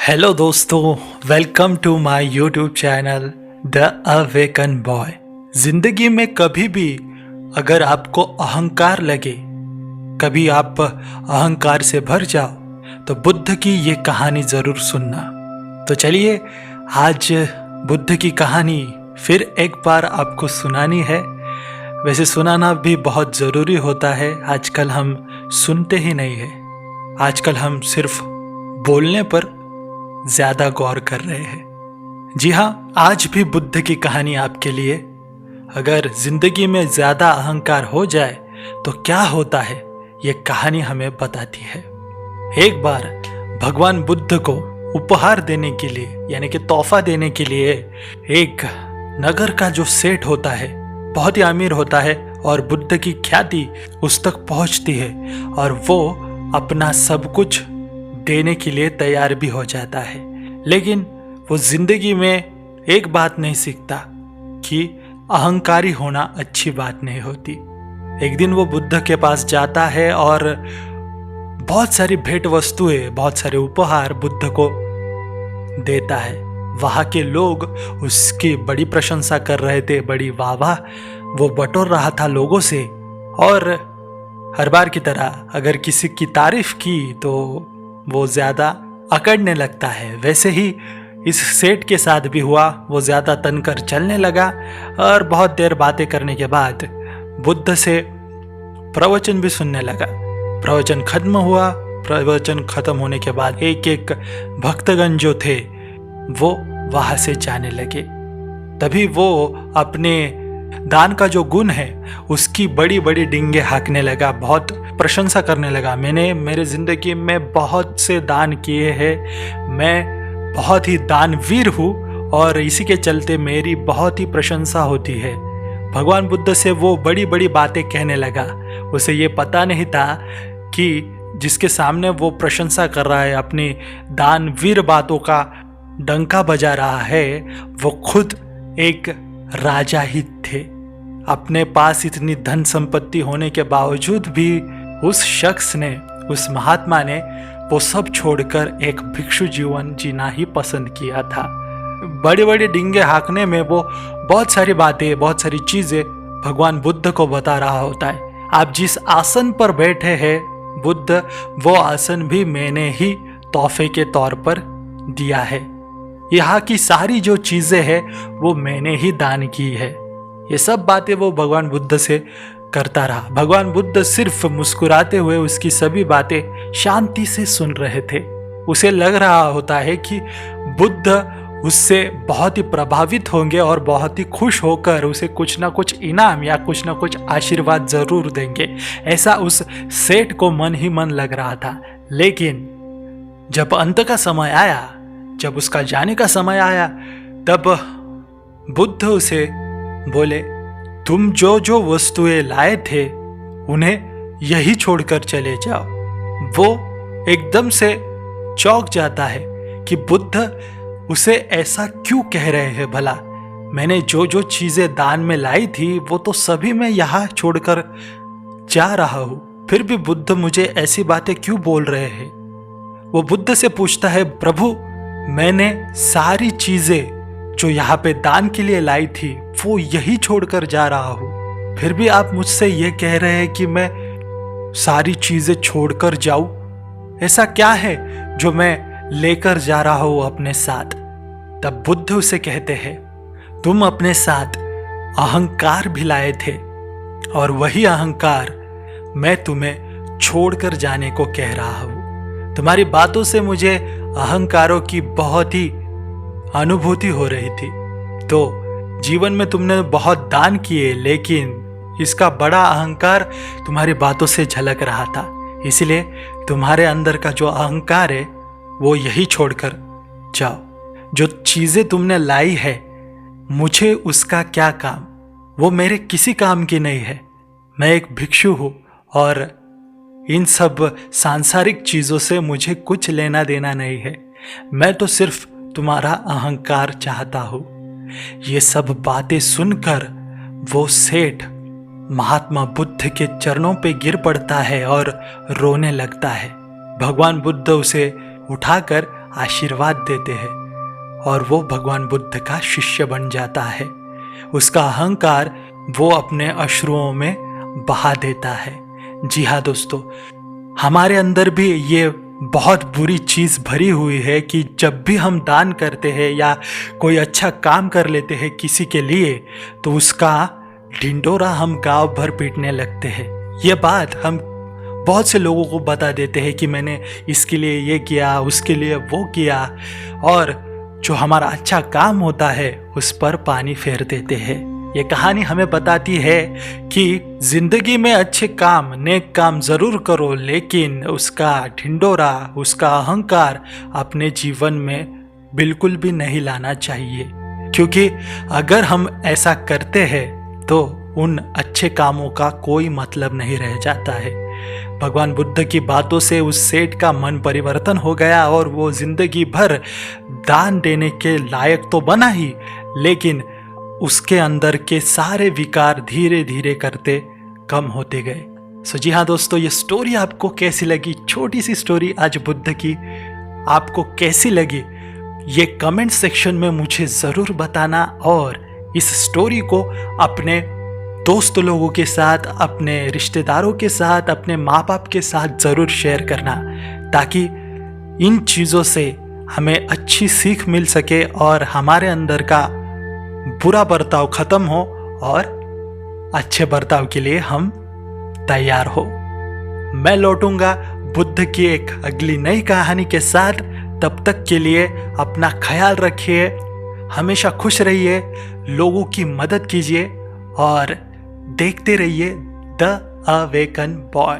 Hello दोस्तों, welcome to my YouTube channel the awaken boy. जिंदगी में कभी भी अगर आपको अहंकार लगे, कभी आप अहंकार से भर जाओ तो बुद्ध की ये कहानी ज़रूर सुनना। तो चलिए आज बुद्ध की कहानी फिर एक बार आपको सुनानी है। वैसे सुनाना भी बहुत ज़रूरी होता है, आजकल हम सुनते ही नहीं है। आजकल हम सिर्फ बोलने पर ज्यादा गौर कर रहे हैं। जी हाँ, आज भी बुद्ध की कहानी आपके लिए। अगर जिंदगी में ज्यादा अहंकार हो जाए तो क्या होता है, ये कहानी हमें बताती है। एक बार भगवान बुद्ध को उपहार देने के लिए, यानी कि तोहफा देने के लिए, एक नगर का जो सेठ होता है, बहुत ही अमीर होता है और बुद्ध की ख्याति उस तक पहुंचती है और वो अपना सब कुछ देने के लिए तैयार भी हो जाता है। लेकिन वो जिंदगी में एक बात नहीं सीखता कि अहंकारी होना अच्छी बात नहीं होती। एक दिन वो बुद्ध के पास जाता है और बहुत सारी भेंट वस्तुएं, बहुत सारे उपहार बुद्ध को देता है। वहां के लोग उसकी बड़ी प्रशंसा कर रहे थे, बड़ी वाह वो बटोर रहा था लोगों से। और हर बार की तरह अगर किसी की तारीफ की तो वो ज्यादा अकड़ने लगता है। वैसे ही इस सेठ के साथ भी हुआ। वो ज्यादा तनकर चलने लगा और बहुत देर बातें करने के बाद बुद्ध से प्रवचन भी सुनने लगा। प्रवचन खत्म हुआ। प्रवचन खत्म होने के बाद एक एक भक्तगण जो थे वो वहां से जाने लगे। तभी वो अपने दान का जो गुण है उसकी बड़ी बड़ी डींगे हाँकने लगा, बहुत प्रशंसा करने लगा। मैंने मेरे जिंदगी में बहुत से दान किए हैं, मैं बहुत ही दानवीर हूँ और इसी के चलते मेरी बहुत ही प्रशंसा होती है। भगवान बुद्ध से वो बड़ी बड़ी बातें कहने लगा। उसे ये पता नहीं था कि जिसके सामने वो प्रशंसा कर रहा है, अपनी दानवीर बातों का डंका बजा रहा है, वो खुद एक राजा ही थे। अपने पास इतनी धन संपत्ति होने के बावजूद भी उस शख्स ने, उस महात्मा ने वो सब छोड़कर एक भिक्षु जीवन जीना ही पसंद किया था। बड़ी बड़ी डींगे हाँकने में वो बहुत सारी बातें, बहुत सारी चीजें भगवान बुद्ध को बता रहा होता है। आप जिस आसन पर बैठे हैं बुद्ध, वो आसन भी मैंने ही तोहफे के तौर पर दिया है। यहाँ की सारी जो चीजें हैं वो मैंने ही दान की है। ये सब बातें वो भगवान बुद्ध से करता रहा। भगवान बुद्ध सिर्फ मुस्कुराते हुए उसकी सभी बातें शांति से सुन रहे थे। उसे लग रहा होता है कि बुद्ध उससे बहुत ही प्रभावित होंगे और बहुत ही खुश होकर उसे कुछ ना कुछ इनाम या कुछ ना कुछ आशीर्वाद जरूर देंगे। ऐसा उस सेठ को मन ही मन लग रहा था। लेकिन जब अंत का समय आया, जब उसका जाने का समय आया, तब बुद्ध उसे बोले, तुम जो जो वस्तुएं लाए थे उन्हें यही छोड़कर चले जाओ। वो एकदम से चौंक जाता है कि बुद्ध उसे ऐसा क्यों कह रहे हैं भला। मैंने जो जो चीजें दान में लाई थी वो तो सभी मैं यहाँ छोड़कर जा रहा हूं, फिर भी बुद्ध मुझे ऐसी बातें क्यों बोल रहे हैं। वो बुद्ध से पूछता है, प्रभु मैंने सारी चीजें जो यहाँ पे दान के लिए लाई थी वो यही छोड़कर जा रहा हूँ, फिर भी आप मुझसे ये कह रहे हैं कि मैं सारी चीजें छोड़कर जाऊं। ऐसा क्या है जो मैं लेकर जा रहा हूं अपने साथ। तब बुद्ध उसे कहते हैं, तुम अपने साथ अहंकार भी लाए थे और वही अहंकार मैं तुम्हें छोड़कर जाने को कह रहा हूं। तुम्हारी बातों से मुझे अहंकारों की बहुत ही अनुभूति हो रही थी। तो जीवन में तुमने बहुत दान किए, लेकिन इसका बड़ा अहंकार तुम्हारी बातों से झलक रहा था। इसलिए तुम्हारे अंदर का जो अहंकार है वो यही छोड़कर जाओ। जो चीजें तुमने लाई है मुझे उसका क्या काम, वो मेरे किसी काम की नहीं है। मैं एक भिक्षु हूं और इन सब सांसारिक चीजों से मुझे कुछ लेना देना नहीं है। मैं तो सिर्फ तुम्हारा अहंकार चाहता हूं। ये सब बातें सुनकर वो सेठ महात्मा बुद्ध के चरणों पे गिर पड़ता है और रोने लगता है। भगवान बुद्ध उसे उठाकर आशीर्वाद देते हैं और वो भगवान बुद्ध का शिष्य बन जाता है। उसका अहंकार वो अपने अश्रुओं में बहा देता है। जी हाँ दोस्तों, हमारे अंदर भी ये बहुत बुरी चीज़ भरी हुई है कि जब भी हम दान करते हैं या कोई अच्छा काम कर लेते हैं किसी के लिए, तो उसका ढिंढोरा हम गांव भर पीटने लगते हैं। ये बात हम बहुत से लोगों को बता देते हैं कि मैंने इसके लिए ये किया, उसके लिए वो किया, और जो हमारा अच्छा काम होता है उस पर पानी फेर देते हैं। ये कहानी हमें बताती है कि जिंदगी में अच्छे काम, नेक काम जरूर करो, लेकिन उसका ढिंढोरा, उसका अहंकार अपने जीवन में बिल्कुल भी नहीं लाना चाहिए। क्योंकि अगर हम ऐसा करते हैं तो उन अच्छे कामों का कोई मतलब नहीं रह जाता है। भगवान बुद्ध की बातों से उस सेठ का मन परिवर्तन हो गया और वो जिंदगी भर दान देने के लायक तो बना ही, लेकिन उसके अंदर के सारे विकार धीरे धीरे करते कम होते गए। सो जी हाँ दोस्तों, ये स्टोरी आपको कैसी लगी? छोटी सी स्टोरी आज बुद्ध की, आपको कैसी लगी ये कमेंट सेक्शन में मुझे ज़रूर बताना। और इस स्टोरी को अपने दोस्त लोगों के साथ, अपने रिश्तेदारों के साथ, अपने माँ बाप के साथ ज़रूर शेयर करना, ताकि इन चीज़ों से हमें अच्छी सीख मिल सके और हमारे अंदर का बुरा बर्ताव खत्म हो और अच्छे बर्ताव के लिए हम तैयार हो। मैं लौटूंगा बुद्ध की एक अगली नई कहानी के साथ। तब तक के लिए अपना ख्याल रखिए, हमेशा खुश रहिए, लोगों की मदद कीजिए और देखते रहिए द अवेकन बॉय।